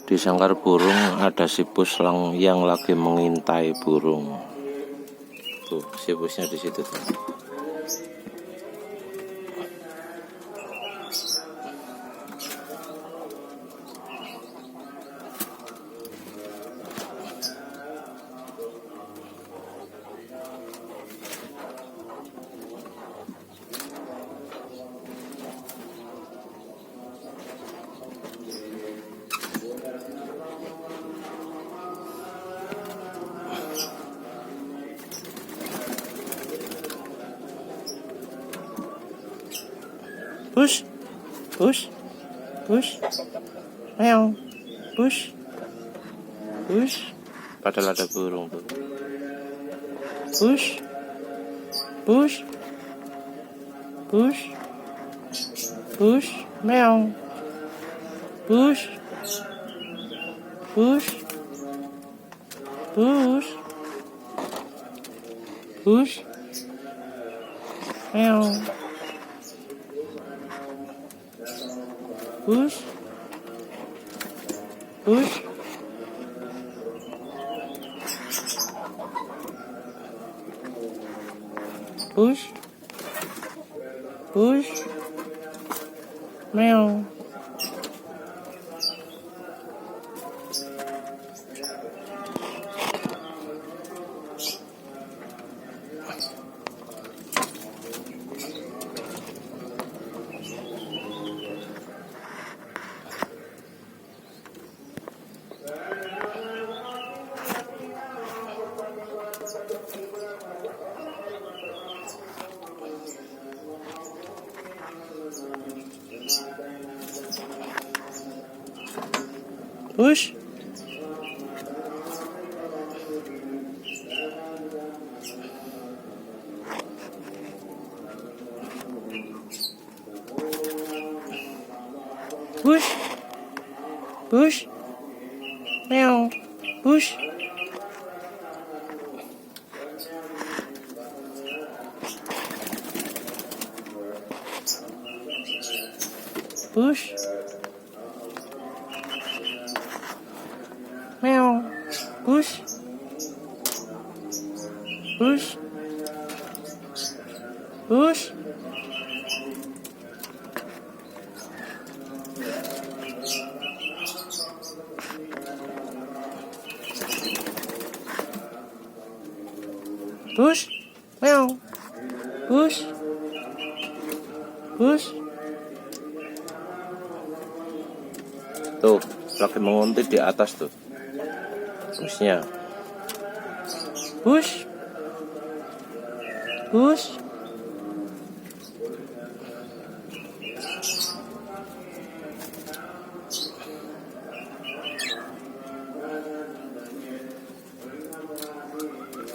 Di sangkar burung ada sipus yang lagi mengintai burung. Tuh, sipusnya di situ tuh. Push, push, push, meow, push, push. Padahal ada burung tuh. Push, push, push, push, meow, push, push, push, push, meow. Push, push, push, push, meow. Push, push, push, meow, push, push, meow, push, push, push, push, meow, push, push. Tuh, lagi menguntit di atas tuh. Pushnya. Push, push,